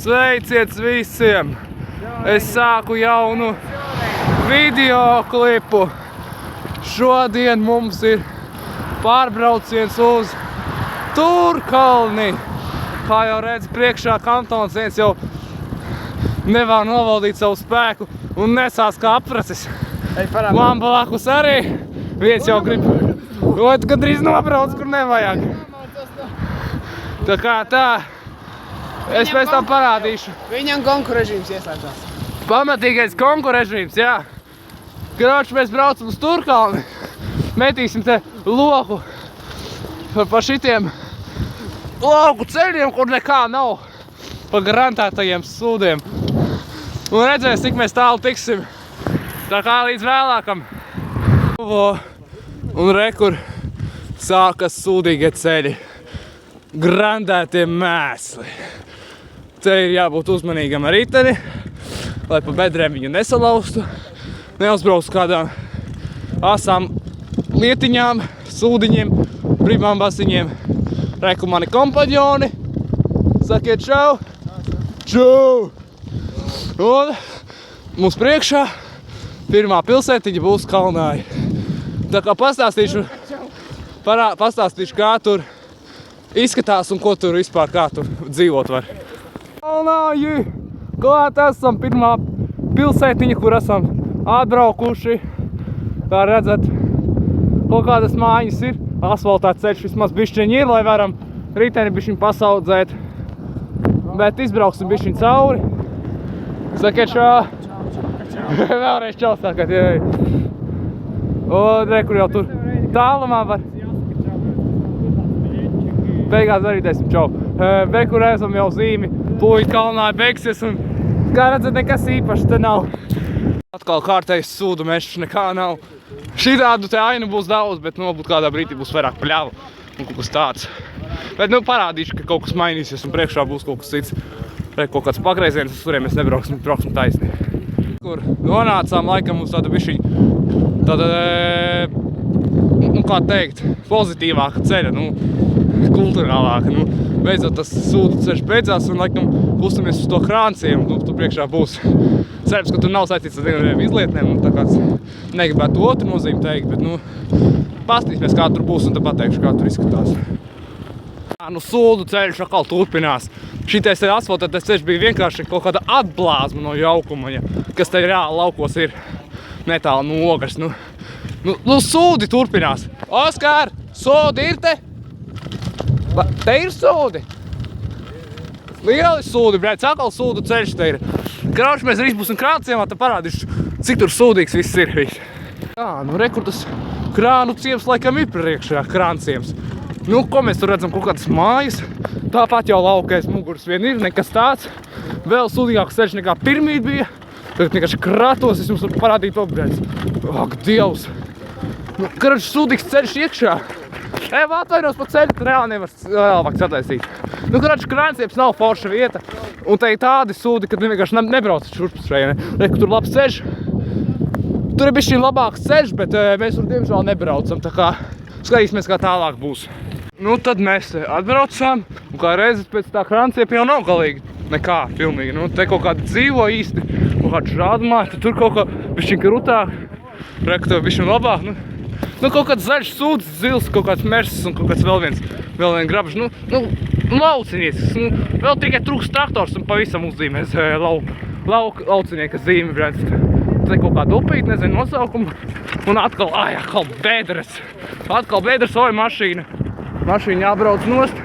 Sveiciets visiem! Es sāku jaunu video klipu. Šodien mums ir pārbrauciens uz Turkalni. Kā jau redz, priekšā kantons viens jau nevar novaldīt savu spēku un nesās kā apracis. Man blakus arī viens jau grib. Otrs gandrīz nobrauc, kur nevajag. Tā kā tā. Es pēc tam parādīšu. Viņam konkurežīms ieslēdzās. Pamatīgais konkurežīms, jā. Kroč, mēs braucam uz Turkalni. Metīsim te loku pa šitiem lauku ceļiem, kur nekā nav. Pa garantētajiem sūdiem. Un redzēs, cik mēs tālu tiksim. Tā kā līdz vēlākam. Un re, kur sākas sūdīgie ceļi. Grandētie mēsli. Te ir jābūt uzmanīgam ar riteni, lai pa bedrēm viņu nesalaustu. Neuzbrauc kādām asām lietiņām, sūdiņiem, brīvām basiņiem. Reku mani kompaņoni. Sakiet čau! Čau! Un mums priekšā pirmā pilsētiņa būs Kalnāja. Tā kā pastāstīšu, kā tur izskatās un ko tur vispār, kā tur dzīvot var. Kalnāji! Klāt esam pirmā pilsētiņa, kur esam atbraukuši. Kā redzat, kaut kādas mājas ir. Asfaltēts ceļš vismaz bišķiņi ir, lai varam riteni bišķiņi pasaudzēt. Bet izbrauksim bišķiņi cauri. Sakiet čau! Vēlreiz čau sakat, jai. Un re, kur jau tur tālumā var. Beigās arī teisim čau. Bet kur esam jau zīmi. Tūlīt Kalnāja beigsies un, kā redzat, nekas īpaši te nav. Atkal kārtējs sūdu mešs, nekā nav. Šitādu te ainu būs daudz, bet varbūt kādā brīdī būs vairāk paļāva un kaut kas tāds. Bet parādīšu, ka kaut kas mainīsies un priekšā būs kaut kas cits. Re, kaut kāds pagrieziens, uz kuriem mēs nebrauksim taisni. Kur nonācām, laikam mums tāda bišķiņa, tāda, kā teikt, pozitīvāka ceļa, kulturālāka. Beidzot tas sūdu ceļš beidzās un laikam kustamies uz to Krānciem. Tur priekšā būs cerams, ka tur nav saistīts ar vieniem izlietnēm. Tā kāds negribētu otru nozīmi teikt, bet pastīsimies, kā tur būs un tad pateikšu, kā tur izskatās. Sūdu ceļš atkal turpinās. Šitais asfaltētais ceļš bija vienkārši kaut kāda atblāzma no jaukuma, kas te reāli laukos ir netālu no ogres. Sūdi turpinās. Oskar, sūdi ir te? Te ir sūdi? Lieli sūdi, brēc, atkal sūdu ceļš te ir. Krauši mēs arī būsim Krānciemā, tad parādīšu, cik tur sūdīgs viss ir. Jā, re, kur tas krānu ciems laikam ir priekšā Krānciems. Ko mēs tur redzam, kaut kādas mājas. Tāpat jau laukais muguras vien ir, nekas tāds. Vēl sūdīgāks ceļš nekā pirmīt bija. Tagad vienkārši kratos, es jums varu parādīt to, brēc. Ak, Dievs! Karač sūdīgs ceļš iekšā. Atvainos pa ceļu, tad reāli nevar vēlāk sataisīt. Karač Krānciems nav forša vieta. Un te ir tādi sūdi, kad vienkārši nebrauc šurp šeit. Reku, tur labs ceļš. Tur ir bišķiņ labāks ceļš, bet mēs tur diemžēl nebraucam. Tā kā skatīsimies, kā tālāk būs. Tad mēs te atbraucām, un kā reizes pēc tā Krānciepa jau nav galīgi nekā pilnīgi. Te kaut kādi dzīvo īsti, kaut kādi žādumāji, tad tur kaut kā bišķiņ krutāk, reku tev bišķiņ labāk. Kaut kāds zaļš sūds, zils, kaut kāds mežs un kaut kāds vēl viens grabžs. Lauciniecis. Vēl tikai trūks traktors un pavisam uzzīmēs laucinieka zīmi, brēc. Te kaut kāda upīt, nezinu nosaukumu. Un atkal bedres. Atkal bedres, mašīna. Mašīna jābrauc nost.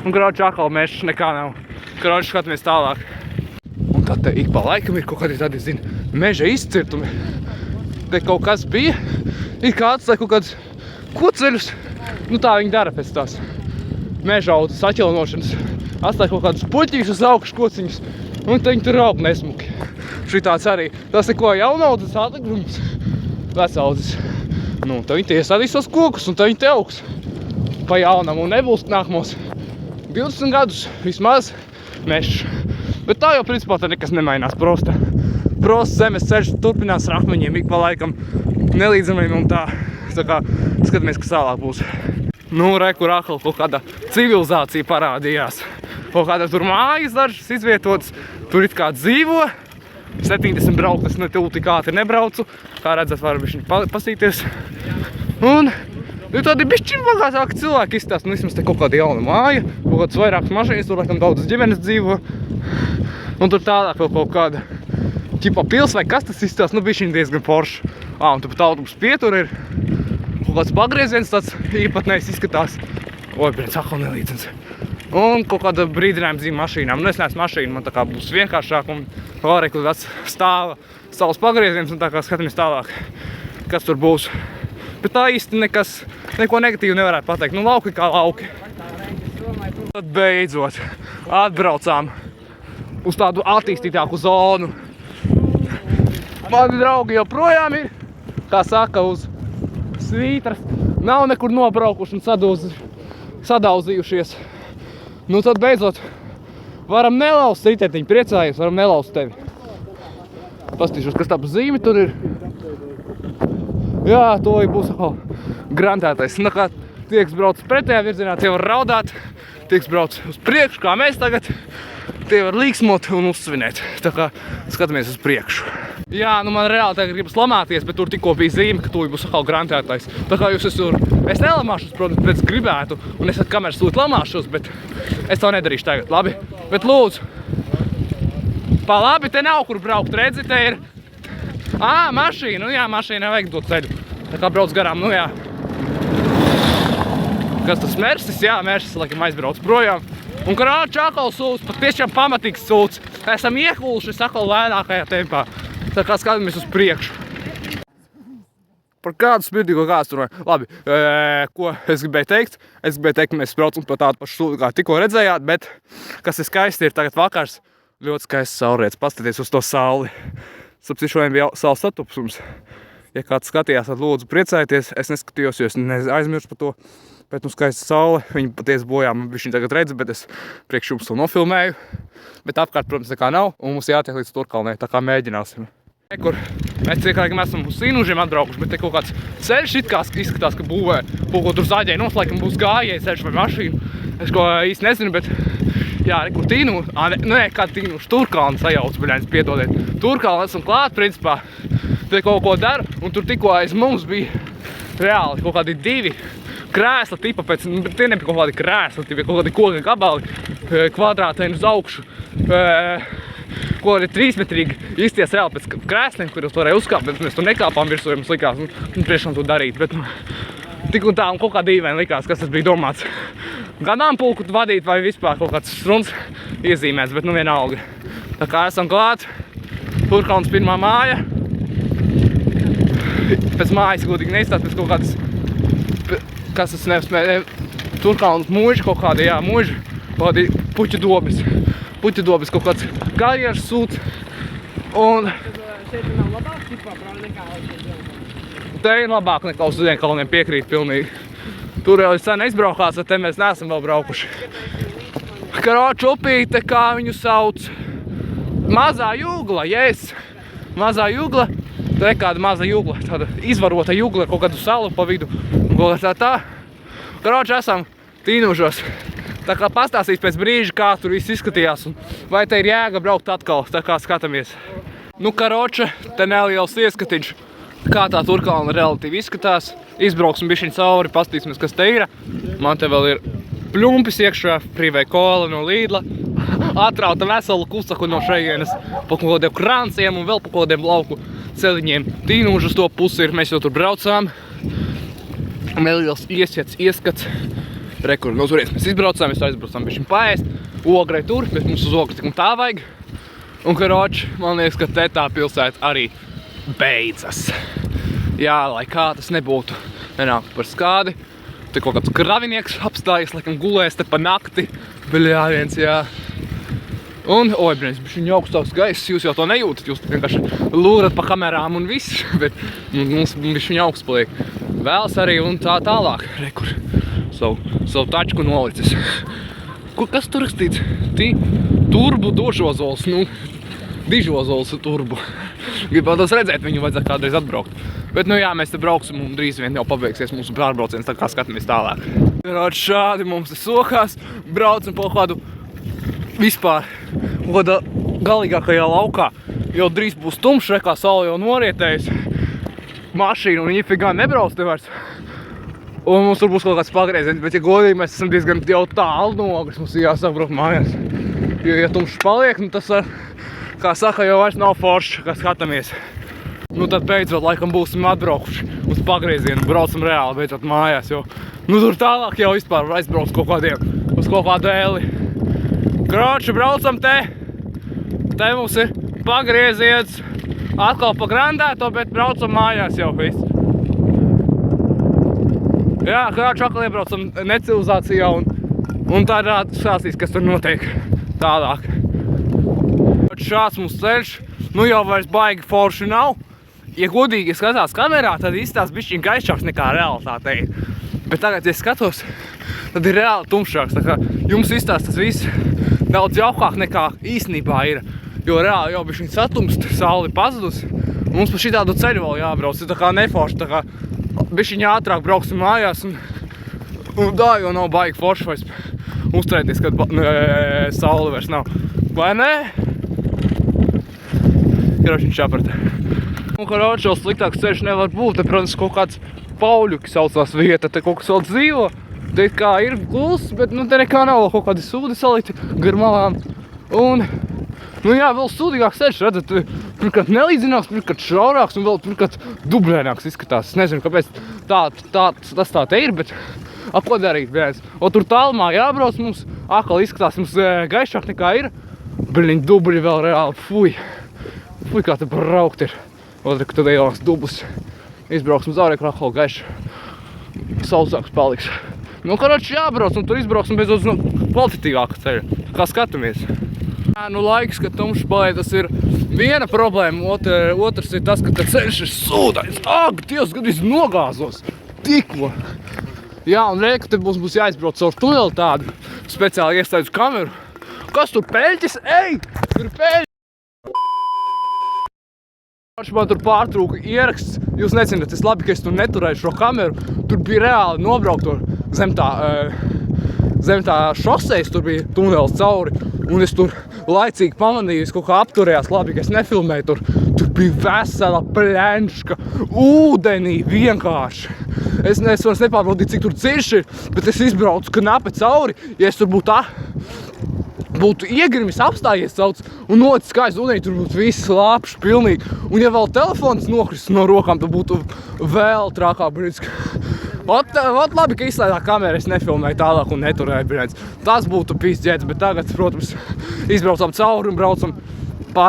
Un krauči atkal mežs, nekā nav. Krauči skatāmies tālāk. Un tad te ik pa laikam ir kaut kādi tādi, meža izcirtumi. Te kaut kas bija. Ir kā atstāja kaut kādus koceļus. Tā viņi dara pēc tās meža autas atjaunošanas. Atstāja kaut kādus puļķīšus, augšus kociņus. Un te viņi tur aug nesmuki. Šitāds arī. Tas ir ko jaunaudzes atligrums. Vecaudzes. Tad viņi te iestādīs tos kokus un tad viņi te augs. Pa jaunam un nebūs nākamos 20 gadus vismaz mežs. Bet tā jau principā tā nekas nemainās. Prosta zemes ceļš turpinās ar akmeņiem ik pa laikam nelīdzamiem un tā. Tā kā skatāmies, kas tālāk būs. Re, kur atkal kaut kāda civilizācija parādījās. kaut kādā tur mājas dažas izvietotas, tur it kā dzīvo. 70 braukt, es ne tuvu tik ātri nebraucu, kā redzat, varu bišķiņ pasīties. Un tādi bišķiņ bagātāki cilvēki izstāst, vismaz te kaut kāda jauna māja, kaut kādas vairākas mašīnas, tur laikam daudzas ģimenes dzīvo. Un tur tālāk vēl kaut kāda ķipa pils vai kas tas izstāst, bišķiņ diezgan forši. Un tur pat autobus pietur ir kaut kāds pagrieziens, tāds īpatnējs izskatās. Atkal nelīdzens. Un kaut kāda brīdinājuma zīme mašīnām. Es neesmu mašīna, man tā kā būs vienkāršāk un vēlreiz tāds stāva savs pagrieziens un tā kā skatāmies tālāk, kas tur būs. Bet tā īsti neko negatīvu nevarētu pateikt. Lauki kā lauki. Tad beidzot atbraucām uz tādu attīstītāku zonu. Mani draugi joprojām ir, kā saka, uz svītras. Nav nekur nobraukuši un sadauzījušies. Tad beidzot varam nelaust ritētiņu, priecājies, varam nelaust tevi. Pastīšos, kas tā pa zīmi tur ir. Jā, to būs grantētais. Kā tieks brauc pretējā virzienā, tie var raudāt, tieks brauc uz priekšu, kā mēs tagad. Tie var līksmot un uzsvinēt. Tā kā skatāmies uz priekšu. Jā, man reāli tagad gribas lamāties, bet tur tikko bija zīme, ka tu būs atkal grantētais. Tā kā jūs es nelamāšos, protams, bet gribētu, un es ar kameras lūdzu lamāšos, bet es to nedarīšu tagad, labi? Bet lūdzu, pa labi, te nav kur braukt, redzi, te ir. Mašīna, jā, mašīnai vajag dot ceļu. Tā kā brauc garām, jā. Kas tas Mersis? Jā, Mersis, laikam aizbrauc projām. Un krāču atkal sūds, pat tiešām pamatīgs sūds. Esam iekūluši atkal lēnākajā tempā. Tā kā skatāmies uz priekšu. Par kādu smirdīgo kāds tur. Labi, ko es gribēju teikt? Es gribēju teikt, ka mēs braucam pa tādu pašu sūdu, kā tikko redzējāt, bet kas ir skaisti, ir tagad vakars. Ļoti skaists saulrietis. Paskaties uz to sauli. Sapcīt, šodien bija saules satupsums. Ja kāds skatījās, tad lūdzu priecājieties. Es neskatījos, jo es neaizmirstu par to. Bet skaista saule, viņa patiesi bojā, man viņa tagad redz, bet es priekš jums to nofilmēju. Bet apkārt, protams, nekā nav, un mums jātiek līdz Turkalnei, tā kā mēģināsim. Kur mēs ciekākiem esam uz Sīnužiem atbraukuši, bet te kaut kāds ceļš izskatās, ka būvē kaut ko tur zaļai noslēgam būs gājēji ceļš vai mašīnu. Es ko īsti nezinu, bet jā, kur Tīnu, kā Tīnuši, Turkalni sajauc, baļāņas, piedodiet. Turkalni esam klāt, principā, te kaut ko dara, un tur tikko aiz mums bija reāli kaut kādi 2 krēsla tipa pēc, tie nebija kaut kādi krēsli, tie bija kaut kādi koka gabali, kvadrātaini uz augšu, kaut kādi 3-metrīgi izties reāli pēc krēsliem, kuros varēja uzkāpt, bet mēs tur nekāpām virsū, ja mums likās, priekšām to darīt, bet tik un tā, un kaut kā dīvaini likās, kas tas bija domāts. Ganāmpulku vadīt vai vispār kaut kāds struns iezīmēts, bet vienalga. Tā kā esam klāt, Turkalns pirmā māja. Pēc mājas godīgi neizstāt, pēc kaut kādas, kas tas nevis, Turkalns mūži kaut kādi, jā, mūži, kaut kādi puķu dobes, kaut kāds karjeras sūds, un Šeit nav labāk, tipā, nekā te ir labāk nekā uz Udienkalniem, piekrīt pilnīgi. Tur jau ir sen izbraukās, bet te mēs neesam vēl braukuši. Karoču upīte, kā viņu sauc, Mazā Jūgla, Mazā Jūgla, te kāda maza jūgla, tāda izvarota jūgla, kaut kādu salu pa vidu, un kaut kā tā. Karoču esam Tīnužos, tā kā pastāstīs pēc brīža, kā tur viss izskatījās, un vai te ir jēga braukt atkal, tā kā skatāmies. Karoču, te neliels ieskatiņš, kā tā Turkalna relatīvi izskatās. Izbrauksim bišķiņ cauri, pastīsimies, kas te ir. Man te vēl ir pļumpis iekšā, prīvē kola no Līdla. Atrauta vesela kusaku no šejienes, pa kaut kādiem kranciem un vēl pa kaut kādiem lauku celiņiem. Tīnužas to pusi ir, mēs jau tur braucām. Neliels ieskats. Rekur, no turienes mēs izbraucām, mēs aizbraucām bišķiņ paēst. Ograi tur, bet mums uz ogri tik un tā vajag. Un karoči, man liekas, ka te tā pilsēta arī beidzas. Jā, lai kā tas nebūtu, nenāk par skādi. Te kaut kāds kravinieks apstājies, laikam gulēs te pa nakti. Bļāviens, jā. Un, bišķiņ augstāks gaiss, jūs jau to nejūtat, jūs vienkārši lūrat pa kamerām un viss, bet mums bišķiņ augsts paliek. Vēls arī un tā tālāk. Rekur, savu tačku nolicis. Kas tur rakstīts? Turbu došozols, dižozols turbu. Gribētos redzēt, viņu vajadzētu kādreiz atbraukt. Bet, jā, mēs te brauksim un drīz vien jau pabeigsies mūsu pārbrauciens, tā kā skatāmies tālāk. Šādi mums te sokās, braucam pa kādu vispār kādā galīgākajā laukā jau drīz būs tumšs, kā saule jau norietējusi. Mašīna un ifigā nebrauc te vairs. Un mums tur būs kaut kāds pagrieziens, bet, ja godīgi, mēs esam diezgan jau tālu nogris, mums ir jāsāk braukt mājās. Jo, ja tumšs paliek, nu tas, kā saka, jau vairs nav foršs, kā skatāmies. Nu tad beidzot, laikam, būsim atbraukuši uz pagriezienu, braucam reāli beidzot mājās, jo, nu tur tālāk jau vispār aizbrauc uz kaut kādu eli. Kroči, braucam te! Te mums ir pagrieziens, atkal pa grandēto, bet braucam mājās jau viss. Jā, kroči, atkal iebraucam necivilizācijā un tā sāstīs, kas tur notiek tālāk. Šāds mums ceļš, nu jau vairs baigi forši nav. Ja godīgi skatās kamerā, tad izstās bišķiņ gaišāks nekā realitāte ir. Bet tagad, ja skatos, tad ir reāli tumšāks. Tā kā jums izstās tas viss daudz jaukāk nekā īstenībā ir. Jo reāli jau bišķiņ satumst, sauli pazudus. Mums pa šitādu ceļu vēl jābrauc, tā kā neforši, tā kā bišķiņ ātrāk brauksim mājās un tā jau nav baigi forši vairs uzturēties, kad sauli vairs nav. Vai ne? Kročiņš čapratē. Un karoči vēl sliktāks ceļš nevar būt, te, protams, kaut kāds Pauļuki saucās vieta, te kaut kas vēl dzīvo. Te kā ir kluss, bet nu te nekā nav kaut kādi sūdi salikti gar malām. Un, nu jā, vēl sūdīgāks ceļš, redzat, pirmkārt nelīdzinās, pirmkārt šaurāks un vēl pirmkārt dublēnāks izskatās. Es nezinu, kāpēc tas tā te ir, bet ko darīt, bļēns. O tur tālumā jābrauc mums, atkal izskatās mums gaišāk nekā ir. Bliņ, dubļi vēl reāli, fuj. Fuj, kā te braukt ir. Otri, ka tad ielas dublis. Izbrauksim zaurēk, atkal gaiši. Sausāks paliks. Nu, karoči jābrauc un tur izbrauksim bez uz kvalitatīvāka ceļa. Kā skatāmies. Nu, laiks, kad tumšs paliek, tas ir viena problēma. Otrs ir tas, ka te ceļš ir sūdains. Ak, Dievs, kad viss nogāzos. Tikko. Jā, un reik, ka te mums jāizbrauc caur tuneli tādu. Speciāli iestāju uz kameru. Kas tur peļķis? Ej! Tur peļķis! Man tur pārtrūka ieraksts. Jūs necināt, es labi, ka es tur neturēju šo kameru. Tur bija reāli nobraukt zem tā šosejas, tur bija tunelis cauri. Un es tur laicīgi pamanīju, es kaut kā apturējās labi, ka es nefilmēju tur. Tur bija vesela pļenška ūdenī vienkārši. Es vairs nepārbaudīju, cik tur dziļš ir, bet es izbraucu knapi cauri. Ja es tur būtu iegrimis, apstājies sauc un nocis kājas ūdenī, tur būtu viss lāpšs pilnīgi. Un ja vēl telefons nokristu no rokām, tad būtu vēl trākā brīdis. Ot labi, ka izslēdā kameru, es nefilmēju tālāk un neturēju brīdis. Tas būtu pīsģēts, bet tagad, protams, izbraucam cauri un braucam pa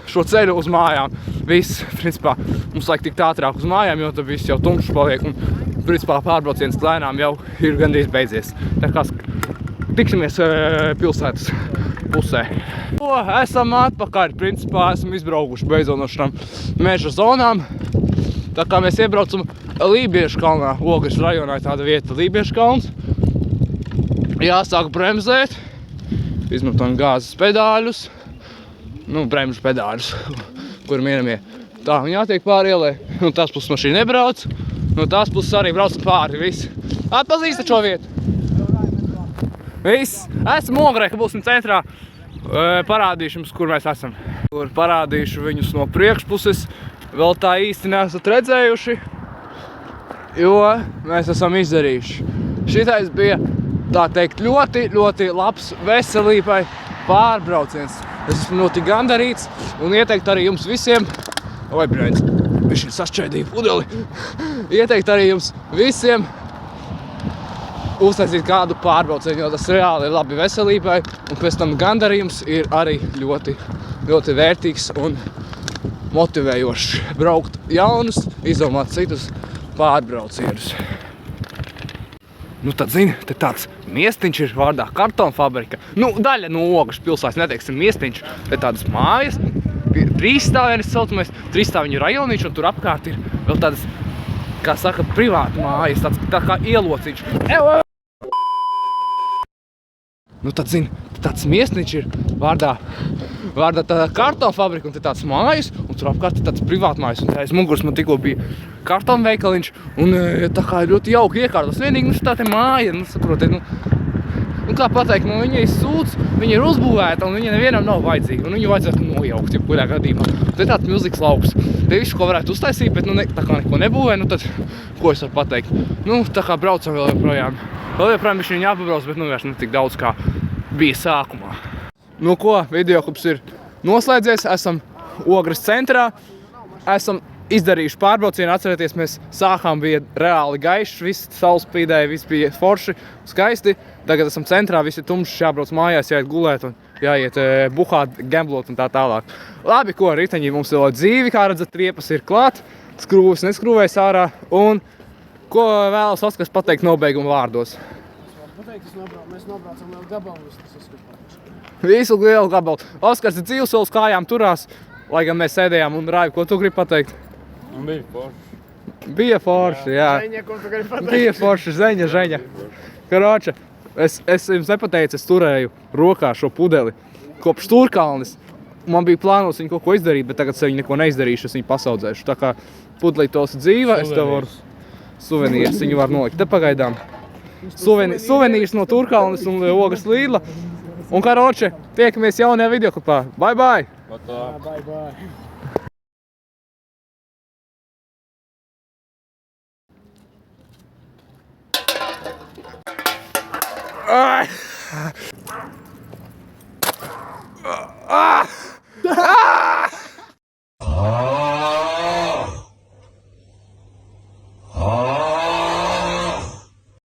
šo ceļu uz mājām. Viss, principā, mums laik tikt ātrāk uz mājām, jo tad viss jau tumšs paliek un, principā, pārbrauciens lēnām jau ir gandrīz beidzies. Tā kā tiksimies pilsētas pusē. Esam atpakaļ, principā esam izbraukuši beidzot no šām meža zonām. Tā kā mēs iebraucam Lībiešu kalnā, Ogres rajonā ir tāda vieta Lībiešu kalns. Jāsāk bremzēt, izmantojam gāzes pedāļus, nu bremžu pedāļus, kur vienamie. Tā, un jātiek pāri ielai, un tās puses mašīna nebrauc, no tās puses arī braucam pāri, viss. Atpazīstat šo vietu? Viss, esam Ogrē, ka būsim centrā, parādīšu jums, kur mēs esam. Kur parādīšu viņus no priekšpuses, vēl tā īsti neesat redzējuši, jo mēs esam izdarījuši. Šitais bija, tā teikt, ļoti labs veselībai pārbrauciens. Es esmu ļoti gandarīts un ieteikt arī jums visiem, oi, brēdz, viņš sašķēdīja pudeli, ieteikt arī jums visiem uztaisīt kādu pārbraucienu, jo tas reāli ir labi veselībai, un pēc tam gandarījums ir arī ļoti, ļoti vērtīgs un motivējošs braukt jaunus, izdomāt citus pārbraucienus. Nu tad zini, te tāds miestiņš ir vārdā kartonfabrika. Nu, daļa no Ogres pilsētas, neteiksim miestiņš, te tādas mājas, trīsstāvienis saucamais, trīsstāviņu rajoniņš, un tur apkārt ir vēl tādas, kā saka, privāta mājas, tā kā ielociņš. Nu tad zini, tāds miestiņš ir vārdā tāda kartonfabrika, un te tāds mājas, un tur apkārt ir tāds privāta mājas, un aiz muguras man tikko bija kartonveikaliņš, un tā kā ļoti jauki iekārtos. Vienīgi, nu šitā te māja, nu saprotiet, nu kā pateikt, nu viņa ir sūds, viņa ir uzbūvēta un viņa nevienam nav vajadzīga. Un viņu vajadzētu nojaukt, ja kurā gadījumā. Te tāds milzīgs lauks. Te visu, ko varētu uztaisīt, bet nu tā kā neko nebūvē, nu tad, ko es varu pateikt? Nu, tā kā braucam vēl joprojām. Vēl joprojām viņš viņu jāpabrauc, bet nu vairs ne tik daudz, kā bija sākumā. Nu ko, videoklips ir noslēdzies, esam Ogres centrā, esam izdarījuši pārbraucienu, atcerieties, mēs sākām bija reāli gaišs, viss saules spīdēja, viss bija forši, skaisti. Tagad esam centrā, viss ir tumšs, jābrauc mājās, jāiet gulēt un jāiet buhāt, gamblot un tā tālāk. Labi, ko, riteņi mums ir dzīvi, kā redzat, riepas ir klāt, skrūvis neskrūvējas ārā un ko vēlas Oskars pateikt nobeiguma vārdos? Mēs nobraucam vēl gabalu, tas izskatās. Visu lielu gabalu. Oskars ir dzīvesolis, kājām turās, lai gan mēs sēdējām un Raivi, ko tu gribi pateikt? Bija forši. Bija forši, jā. Zeņa, ko tu gribi pateikt? Bija forši, Zeņa. Karoče, es jums nepateicu, es turēju rokā šo pudeli kopš Stūrkalnes. Man bija plānos viņu kaut ko izdarīt, bet tagad es viņu neko neizdarīšu, es viņu pasaudzēšu. Tā kā pudelītos dzīva, es tev varu suvenīrs, viņu var nolikt. Te pagaidām. Suvenīrs no Stūrkalnes un Ogres Lidla. Un karoče, tiekamies jaunajā videoklipā. Bye, bye! Bye. Ah!